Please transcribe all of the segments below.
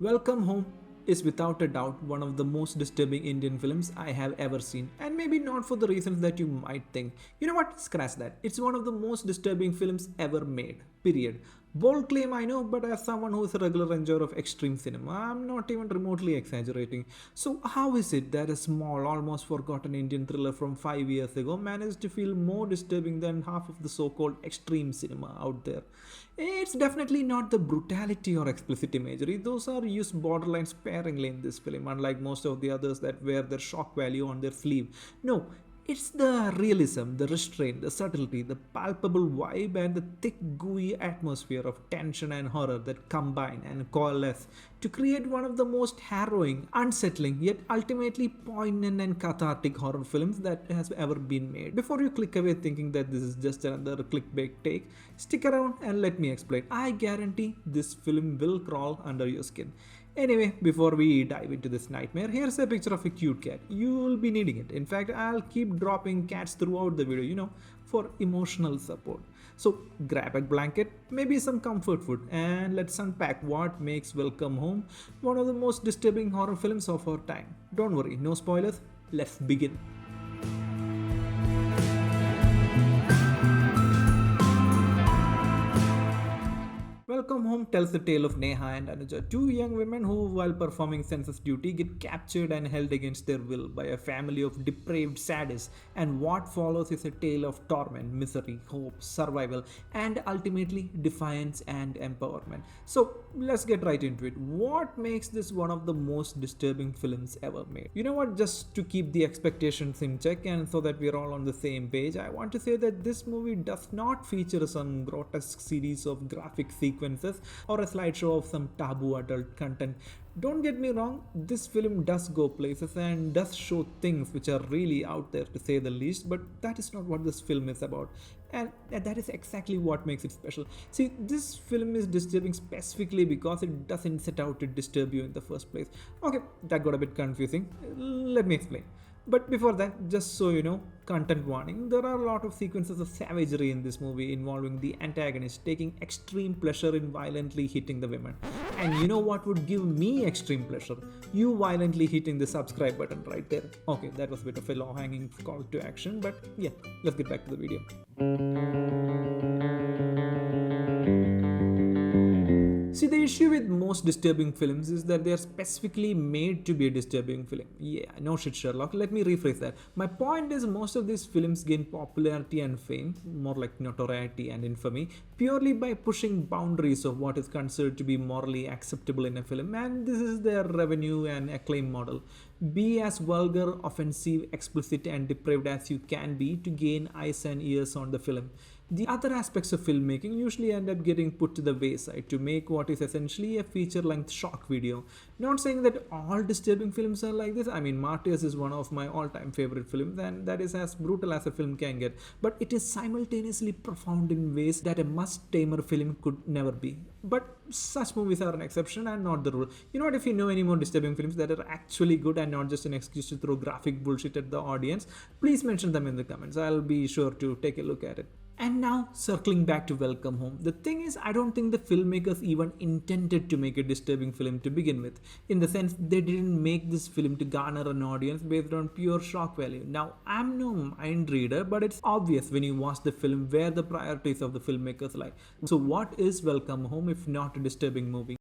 Welcome Home is without a doubt one of the most disturbing Indian films I have ever seen, and maybe not for the reasons that you might think. You know what? Scratch that. It's one of the most disturbing films ever made. Period. Bold claim, I know, but as someone who is a regular enjoyer of extreme cinema, I'm not even remotely exaggerating. So, how is it that a small, almost forgotten Indian thriller from 5 years ago managed to feel more disturbing than half of the so called extreme cinema out there? It's definitely not the brutality or explicit imagery, those are used borderline sparingly in this film, unlike most of the others that wear their shock value on their sleeve. No, it's the realism, the restraint, the subtlety, the palpable vibe, and the thick, gooey atmosphere of tension and horror that combine and coalesce to create one of the most harrowing, unsettling, yet ultimately poignant and cathartic horror films that has ever been made. Before you click away thinking that this is just another clickbait take, stick around and let me explain. I guarantee this film will crawl under your skin. Anyway, before we dive into this nightmare, here's a picture of a cute cat. You'll be needing it. In fact, I'll keep dropping cats throughout the video, for emotional support. So grab a blanket, maybe some comfort food, and let's unpack what makes Welcome Home one of the most disturbing horror films of our time. Don't worry, no spoilers. Let's begin. Welcome Home tells the tale of Neha and Anuja, two young women who, while performing census duty, get captured and held against their will by a family of depraved sadists. And what follows is a tale of torment, misery, hope, survival, and ultimately defiance and empowerment. So let's get right into it. What makes this one of the most disturbing films ever made? You know what? Just to keep the expectations in check and so that we're all on the same page, I want to say that this movie does not feature some grotesque series of graphic sequences or a slideshow of some taboo adult content. Don't get me wrong, this film does go places and does show things which are really out there to say the least, but that is not what this film is about. And that is exactly what makes it special. See, this film is disturbing specifically because it doesn't set out to disturb you in the first place. Okay, that got a bit confusing. Let me explain. But before that, just so you know, content warning, there are a lot of sequences of savagery in this movie involving the antagonist taking extreme pleasure in violently hitting the women. And you know what would give me extreme pleasure? You violently hitting the subscribe button right there. Okay, that was a bit of a low hanging call to action, but yeah, let's get back to the video. See, the issue with most disturbing films is that they are specifically made to be a disturbing film. Yeah, no shit, Sherlock. Let me rephrase that. My point is, most of these films gain popularity and fame, more like notoriety and infamy, purely by pushing boundaries of what is considered to be morally acceptable in a film, and this is their revenue and acclaim model. Be as vulgar, offensive, explicit, and depraved as you can be to gain eyes and ears on the film. The other aspects of filmmaking usually end up getting put to the wayside to make what is essentially a feature-length shock video. Not saying that all disturbing films are like this. I mean, Martyrs is one of my all-time favorite films, and that is as brutal as a film can get. But it is simultaneously profound in ways that a much-tamer film could never be. But such movies are an exception and not the rule. You know what? If you know any more disturbing films that are actually good and not just an excuse to throw graphic bullshit at the audience, please mention them in the comments. I'll be sure to take a look at it. And now, circling back to Welcome Home, the thing is, I don't think the filmmakers even intended to make a disturbing film to begin with. In the sense, they didn't make this film to garner an audience based on pure shock value. Now, I'm no mind reader, but it's obvious when you watch the film where the priorities of the filmmakers lie. So, what is Welcome Home if not a disturbing movie?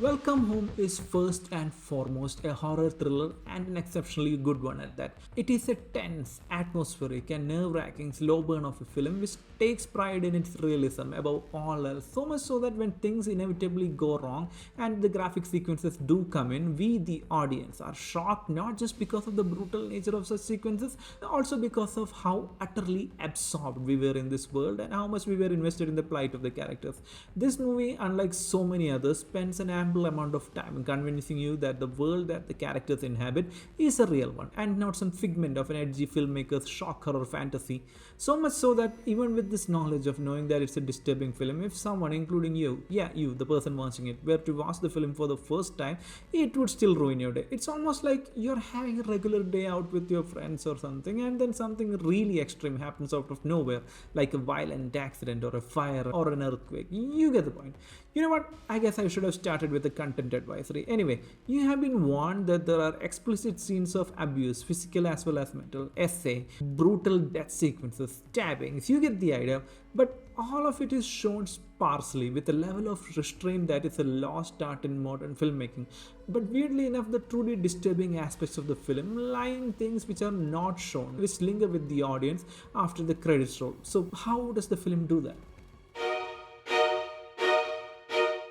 Welcome Home is first and foremost a horror thriller and an exceptionally good one at that. It is a tense, atmospheric, and nerve-wracking slow burn of a film which takes pride in its realism above all else, so much so that when things inevitably go wrong and the graphic sequences do come in, we, the audience, are shocked not just because of the brutal nature of such sequences, but also because of how utterly absorbed we were in this world and how much we were invested in the plight of the characters. This movie, unlike so many others, spends an ample amount of time convincing you that the world that the characters inhabit is a real one and not some figment of an edgy filmmaker's shock horror fantasy. So much so that even with this knowledge of knowing that it's a disturbing film, if someone, including you, the person watching it, were to watch the film for the first time, it would still ruin your day. It's almost like you're having a regular day out with your friends or something, and then something really extreme happens out of nowhere, like a violent accident or a fire or an earthquake. You get the point. You know what? I guess I should have started with the content advisory. Anyway, you have been warned that there are explicit scenes of abuse, physical as well as mental, essay, brutal death sequences, stabbings. You get the idea. But all of it is shown sparsely with a level of restraint that is a lost art in modern filmmaking. But weirdly enough, the truly disturbing aspects of the film lie in things which are not shown, which linger with the audience after the credits roll. So, how does the film do that?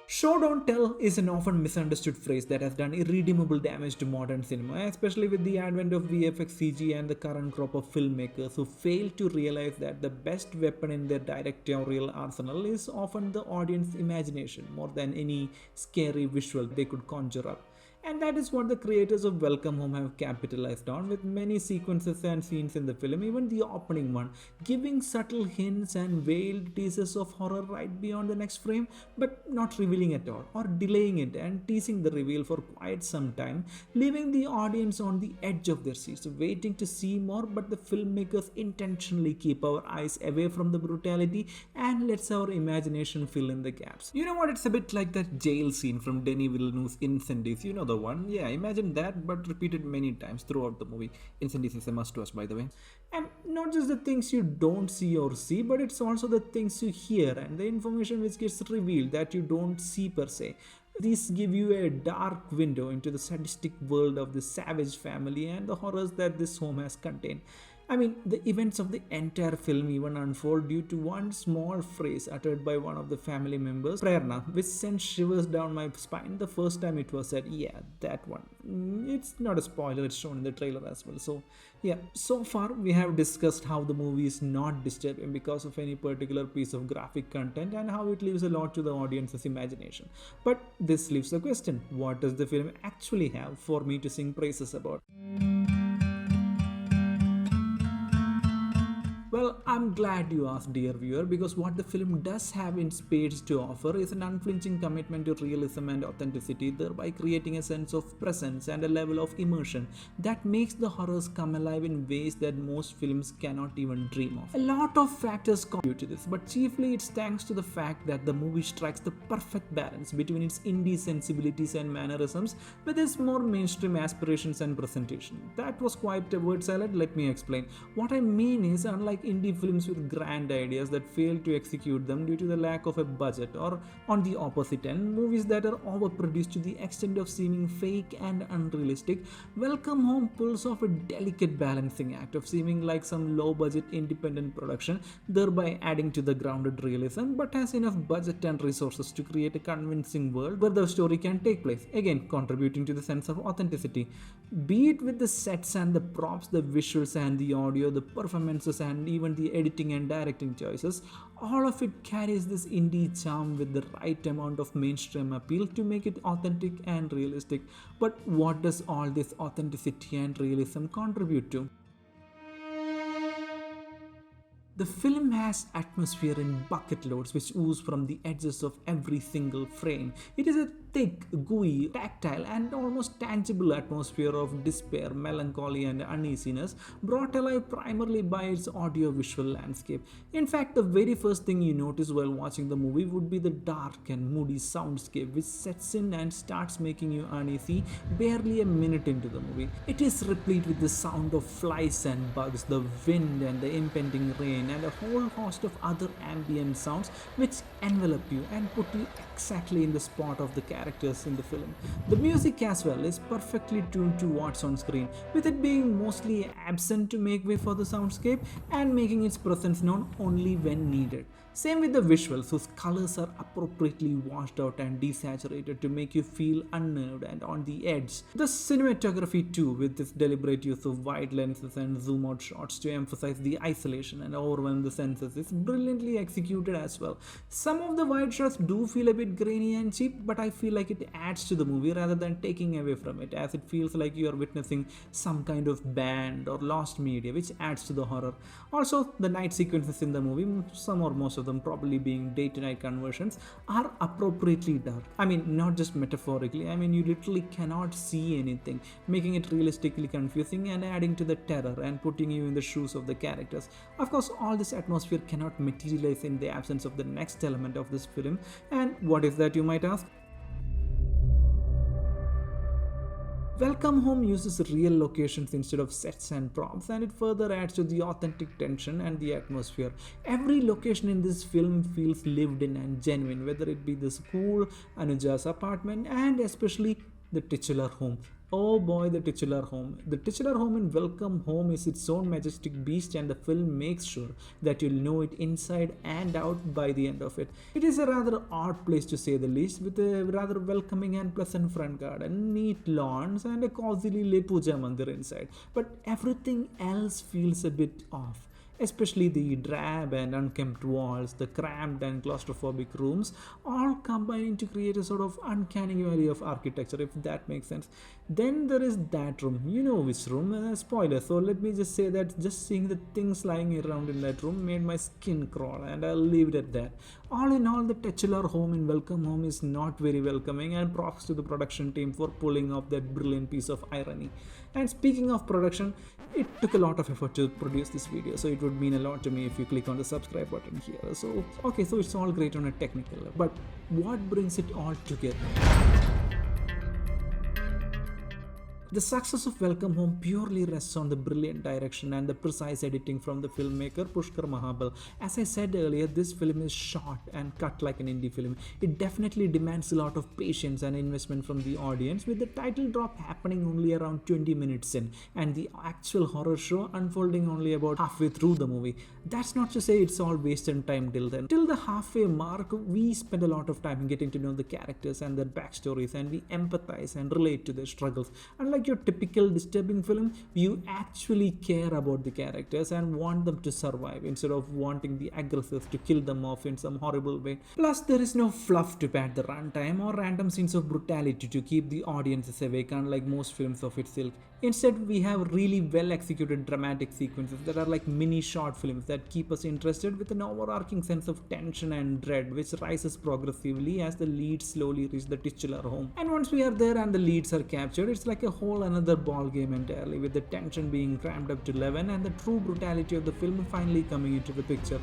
Show don't tell is an often misunderstood phrase that has done irredeemable damage to modern cinema, especially with the advent of VFX CG and the current crop of filmmakers who fail to realize that the best weapon in their directorial arsenal is often the audience imagination more than any scary visual they could conjure up. And that is what the creators of Welcome Home have capitalized on, with many sequences and scenes in the film, even the opening one, giving subtle hints and veiled teasers of horror right beyond the next frame, but not revealing at all, or delaying it and teasing the reveal for quite some time, leaving the audience on the edge of their seats, waiting to see more, but the filmmakers intentionally keep our eyes away from the brutality and lets our imagination fill in the gaps. You know what, it's a bit like that jail scene from Denis Villeneuve's Incendies, you know the one. Yeah, imagine that, but repeated many times throughout the movie. Incendies is a must to us, by the way. And not just the things you don't see or see, but it's also the things you hear and the information which gets revealed that you don't see per se. These give you a dark window into the sadistic world of the Savage family and the horrors that this home has contained. I mean, the events of the entire film even unfold due to one small phrase uttered by one of the family members, Prerna, which sent shivers down my spine the first time it was said. Yeah, that one. It's not a spoiler, it's shown in the trailer as well. So, yeah, so far we have discussed how the movie is not disturbing because of any particular piece of graphic content and how it leaves a lot to the audience's imagination. But this leaves the question, what does the film actually have for me to sing praises about? Well, I'm glad you asked, dear viewer, because what the film does have in spades to offer is an unflinching commitment to realism and authenticity, thereby creating a sense of presence and a level of immersion that makes the horrors come alive in ways that most films cannot even dream of. A lot of factors contribute to this, but chiefly it's thanks to the fact that the movie strikes the perfect balance between its indie sensibilities and mannerisms with its more mainstream aspirations and presentation. That was quite a word salad, let me explain. What I mean is, unlike indie films with grand ideas that fail to execute them due to the lack of a budget, or on the opposite end, movies that are overproduced to the extent of seeming fake and unrealistic, Welcome Home pulls off a delicate balancing act of seeming like some low-budget independent production, thereby adding to the grounded realism, but has enough budget and resources to create a convincing world where the story can take place, again contributing to the sense of authenticity. Be it with the sets and the props, the visuals and the audio, the performances and even the editing and directing choices, all of it carries this indie charm with the right amount of mainstream appeal to make it authentic and realistic. But what does all this authenticity and realism contribute to? The film has atmosphere in bucket loads which ooze from the edges of every single frame. It is a thick, gooey, tactile and almost tangible atmosphere of despair, melancholy and uneasiness brought alive primarily by its audio-visual landscape. In fact, the very first thing you notice while watching the movie would be the dark and moody soundscape which sets in and starts making you uneasy barely a minute into the movie. It is replete with the sound of flies and bugs, the wind and the impending rain and a whole host of other ambient sounds which envelop you and put you exactly in the spot of the characters in the film. The music as well is perfectly tuned to what's on screen, with it being mostly absent to make way for the soundscape and making its presence known only when needed. Same with the visuals, whose colors are appropriately washed out and desaturated to make you feel unnerved and on the edge. The cinematography too, with its deliberate use of wide lenses and zoom out shots to emphasize the isolation and overwhelm the senses, is brilliantly executed as well. Some of the wide shots do feel a bit grainy and cheap, but I feel like it adds to the movie rather than taking away from it, as it feels like you are witnessing some kind of band or lost media, which adds to the horror. Also, the night sequences in the movie, some or most of of them probably being day to night conversions, are appropriately dark. I mean, not just metaphorically, I mean, you literally cannot see anything, making it realistically confusing and adding to the terror and putting you in the shoes of the characters. Of course, all this atmosphere cannot materialize in the absence of the next element of this film. And what is that, you might ask? Welcome Home uses real locations instead of sets and props, and it further adds to the authentic tension and the atmosphere. Every location in this film feels lived in and genuine, whether it be the school, Anuja's apartment, and especially the titular home. Oh boy, the titular home. The titular home in Welcome Home is its own majestic beast, and the film makes sure that you'll know it inside and out by the end of it. It is a rather odd place to say the least, with a rather welcoming and pleasant front garden, neat lawns, and a cozily lit puja mandir inside. But everything else feels a bit off, especially the drab and unkempt walls, the cramped and claustrophobic rooms, all combining to create a sort of uncanny valley of architecture, if that makes sense. Then there is that room, you know which room, spoiler, so let me just say that just seeing the things lying around in that room made my skin crawl, and I'll leave it at that. All in all, the titular home in Welcome Home is not very welcoming, and props to the production team for pulling off that brilliant piece of irony. And speaking of production, it took a lot of effort to produce this video, so it would mean a lot to me if you click on the subscribe button here. So okay, so it's all great on a technical level, but what brings it all together? The success of Welcome Home purely rests on the brilliant direction and the precise editing from the filmmaker Pushkar Mahabal. As I said earlier, this film is short and cut like an indie film. It definitely demands a lot of patience and investment from the audience, with the title drop happening only around 20 minutes in and the actual horror show unfolding only about halfway through the movie. That's not to say it's all wasted time till then. Till the halfway mark, we spend a lot of time getting to know the characters and their backstories, and we empathize and relate to their struggles. Unlike your typical disturbing film, you actually care about the characters and want them to survive instead of wanting the aggressors to kill them off in some horrible way. Plus, there is no fluff to pad the runtime or random scenes of brutality to keep the audiences awake, unlike most films of its ilk. Instead, we have really well executed dramatic sequences that are like mini short films that keep us interested, with an overarching sense of tension and dread, which rises progressively as the leads slowly reach the titular home. And once we are there and the leads are captured, it's like a whole another ball game entirely, with the tension being cramped up to 11 and the true brutality of the film finally coming into the picture.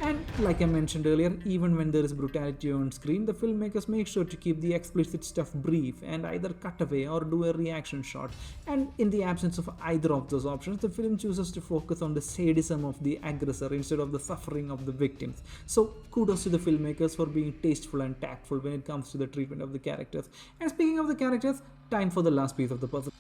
And like I mentioned earlier, even when there is brutality on screen, the filmmakers make sure to keep the explicit stuff brief and either cut away or do a reaction shot. And in the absence of either of those options, the film chooses to focus on the sadism of the aggressor instead of the suffering of the victims. So kudos to the filmmakers for being tasteful and tactful when it comes to the treatment of the characters. And speaking of the characters, time for the last piece of the puzzle.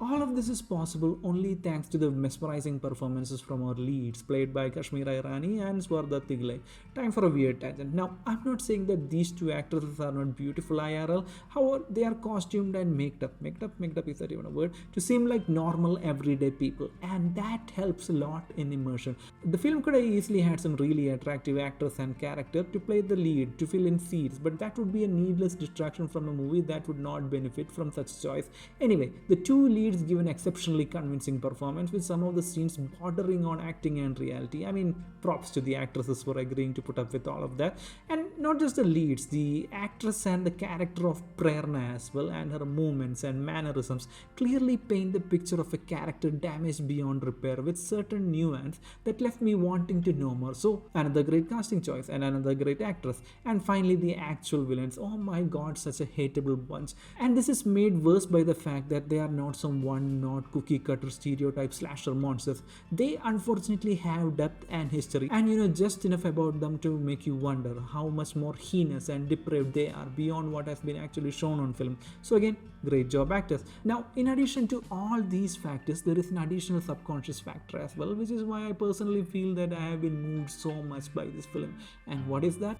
All of this is possible only thanks to the mesmerizing performances from our leads, played by Kashmira Irani and Swarda Tiglai. Time for a weird tangent. Now, I'm not saying that these two actresses are not beautiful IRL, however, they are costumed and maked up, is that even a word, to seem like normal everyday people, and that helps a lot in immersion. The film could have easily had some really attractive actors and character to play the lead, to fill in scenes, but that would be a needless distraction from a movie that would not benefit from such choice. Anyway, the two leads give an exceptionally convincing performance, with some of the scenes bordering on acting and reality. I mean, props to the actresses for agreeing to put up with all of that. And not just the leads, the actress and the character of Prerna as well, and her movements and mannerisms clearly paint the picture of a character damaged beyond repair, with certain nuance that left me wanting to know more. So another great casting choice and another great actress. And finally, the actual villains. Oh my god, such a hateable bunch. And this is made worse by the fact that they are not some one-note cookie cutter stereotype slasher monsters. They unfortunately have depth and history, and just enough about them to make you wonder how much more heinous and depraved they are beyond what has been actually shown on film. So again, great job actors. Now, in addition to all these factors, there is an additional subconscious factor as well, which is why I personally feel that I have been moved so much by this film. And what is that?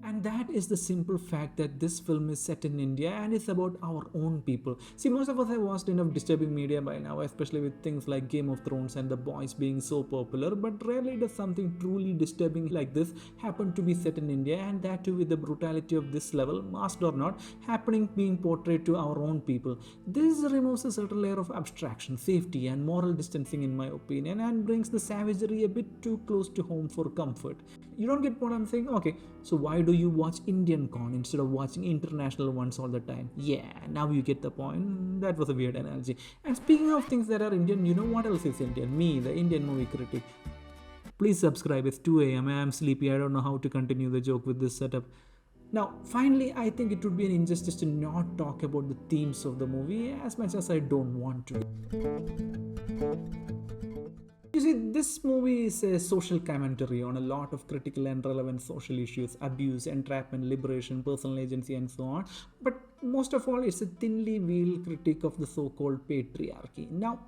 And that is the simple fact that this film is set in India and it's about our own people. See, most of us have watched enough disturbing media by now, especially with things like Game of Thrones and The Boys being so popular, but rarely does something truly disturbing like this happen to be set in India, and that too with the brutality of this level, masked or not, happening being portrayed to our own people. This removes a certain layer of abstraction, safety, and moral distancing, in my opinion, and brings the savagery a bit too close to home for comfort. You don't get what I'm saying? Okay, so why do you watch Indian con instead of watching international ones all the time? Yeah, now you get the point. That was a weird analogy. And speaking of things that are Indian, you know what else is Indian? Me, the Indian movie critic. Please subscribe. It's 2 a.m. I'm sleepy. I don't know how to continue the joke with this setup. Now, finally, I think it would be an injustice to not talk about the themes of the movie as much as I don't want to. You see, this movie is a social commentary on a lot of critical and relevant social issues: abuse, entrapment, liberation, personal agency, and so on. But most of all, it's a thinly veiled critique of the so-called patriarchy. Now,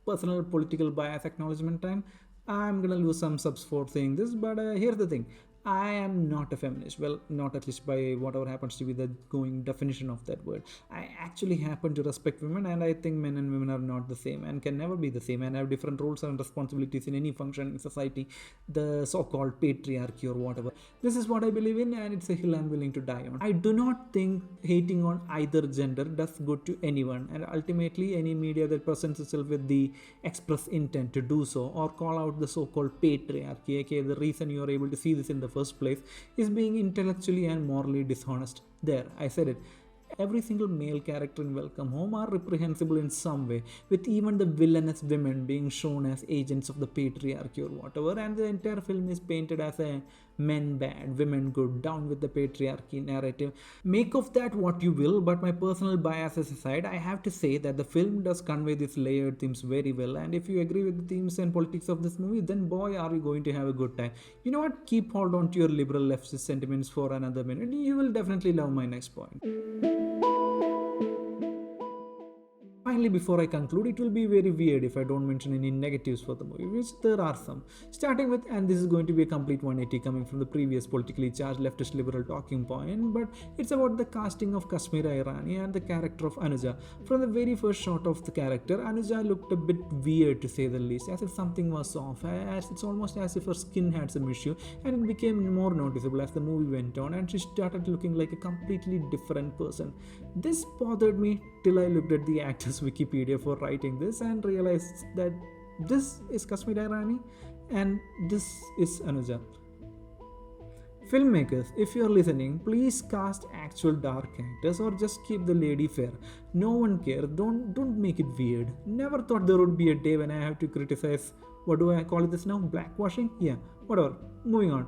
personal political bias acknowledgement time. I'm gonna lose some subs for saying this, but here's the thing. I am not a feminist. Well, not at least by whatever happens to be the going definition of that word. I actually happen to respect women, and I think men and women are not the same and can never be the same and have different roles and responsibilities in any function in society, the so-called patriarchy or whatever. This is what I believe in, and it's a hill I'm willing to die on. I do not think hating on either gender does good to anyone, and ultimately any media that presents itself with the express intent to do so or call out the so-called patriarchy, aka the reason you are able to see this in the first place, is being intellectually and morally dishonest. There, I said it. Every single male character in Welcome Home are reprehensible in some way, with even the villainous women being shown as agents of the patriarchy or whatever, and the entire film is painted as a men bad, women good, down with the patriarchy narrative. Make of that what you will, but my personal biases aside, I have to say that the film does convey these layered themes very well, and if you agree with the themes and politics of this movie, then boy are you going to have a good time. You know what? Keep hold on to your liberal leftist sentiments for another minute. You will definitely love my next point. Finally, before I conclude, it will be very weird if I don't mention any negatives for the movie, which there are some. Starting with, and this is going to be a complete 180 coming from the previous politically charged leftist liberal talking point, but it's about the casting of Kashmira Irani and the character of Anuja. From the very first shot of the character, Anuja looked a bit weird to say the least, as if something was off, as it's almost as if her skin had some issue, and it became more noticeable as the movie went on and she started looking like a completely different person. This bothered me till I looked at the actor's Wikipedia for writing this and realized that this is Kashmira Irani and this is Anuja. Filmmakers, if you're listening, please cast actual dark characters or just keep the lady fair. No one cares. Don't make it weird. Never thought there would be a day when I have to criticize, what do I call it this now? Blackwashing? Yeah, whatever. Moving on.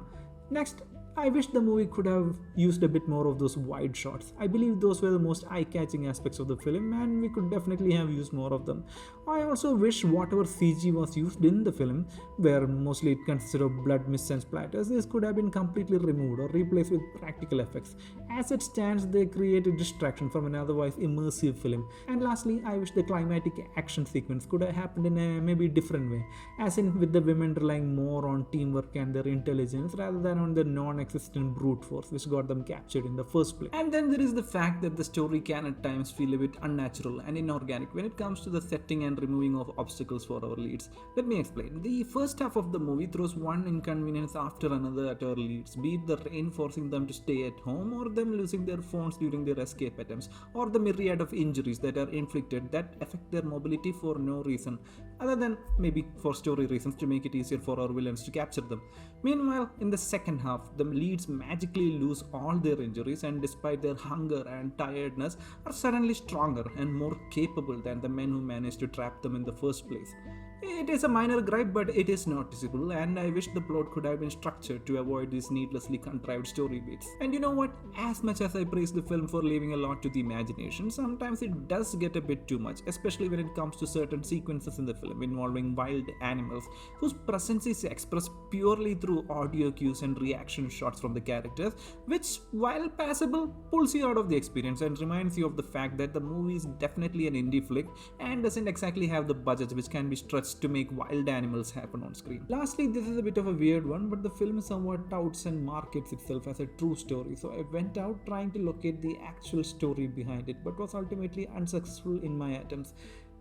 Next, I wish the movie could have used a bit more of those wide shots. I believe those were the most eye-catching aspects of the film, and we could definitely have used more of them. I also wish whatever CG was used in the film, where mostly it consisted of blood, mist and splatters, this could have been completely removed or replaced with practical effects. As it stands, they create a distraction from an otherwise immersive film. And lastly, I wish the climatic action sequence could have happened in a maybe different way, as in with the women relying more on teamwork and their intelligence rather than on the non-existent brute force which got them captured in the first place. And then there is the fact that the story can at times feel a bit unnatural and inorganic when it comes to the setting and removing of obstacles for our leads. Let me explain. The first half of the movie throws one inconvenience after another at our leads, be it the rain forcing them to stay at home, or them losing their phones during their escape attempts, or the myriad of injuries that are inflicted that affect their mobility for no reason, other than maybe for story reasons to make it easier for our villains to capture them. Meanwhile, in the second half, the leads magically lose all their injuries and despite their hunger and tiredness are suddenly stronger and more capable than the men who managed to trap them in the first place. It is a minor gripe, but it is noticeable, and I wish the plot could have been structured to avoid these needlessly contrived story beats. And you know what? As much as I praise the film for leaving a lot to the imagination, sometimes it does get a bit too much, especially when it comes to certain sequences in the film involving wild animals, whose presence is expressed purely through audio cues and reaction shots from the characters, which, while passable, pulls you out of the experience and reminds you of the fact that the movie is definitely an indie flick and doesn't exactly have the budget which can be stretched guts to make wild animals happen on screen. Lastly, this is a bit of a weird one, but the film somewhat touts and markets itself as a true story. So I went out trying to locate the actual story behind it, but was ultimately unsuccessful in my attempts.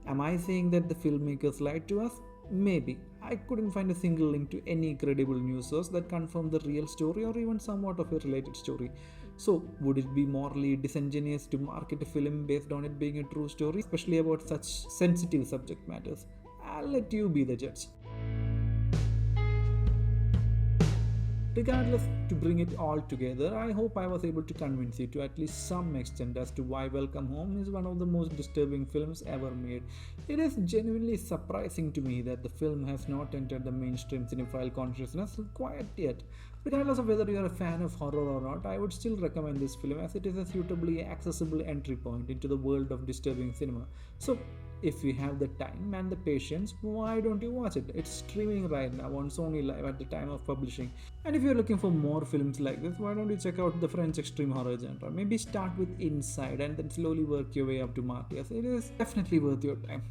Am I saying that the filmmakers lied to us? Maybe. I couldn't find a single link to any credible news source that confirmed the real story or even somewhat of a related story. So, would it be morally disingenuous to market a film based on it being a true story, especially about such sensitive subject matters? I'll let you be the judge. Regardless, to bring it all together, I hope I was able to convince you to at least some extent as to why Welcome Home is one of the most disturbing films ever made. It is genuinely surprising to me that the film has not entered the mainstream cinephile consciousness quite yet. Regardless of whether you are a fan of horror or not, I would still recommend this film as it is a suitably accessible entry point into the world of disturbing cinema. So, if you have the time and the patience, why don't you watch it? It's streaming right now on Sony Live at the time of publishing. And if you're looking for more films like this, why don't you check out the French extreme horror genre? Maybe start with Inside and then slowly work your way up to Martyrs. It is definitely worth your time.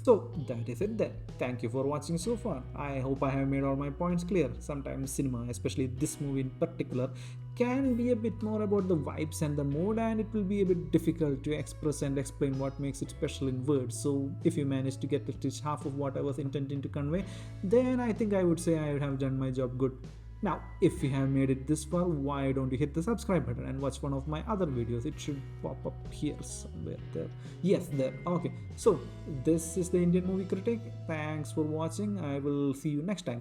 So that is it then. Thank you for watching so far. I hope I have made all my points clear. Sometimes cinema, especially this movie in particular, can be a bit more about the vibes and the mood, and it will be a bit difficult to express and explain what makes it special in words. So if you manage to get at least half of what I was intending to convey, then I think I would say I would have done my job good. Now, if you have made it this far, why don't you hit the subscribe button and watch one of my other videos? It should pop up here somewhere. There. Yes, there. Okay. So, this is the Indian Movie Critic. Thanks for watching. I will see you next time.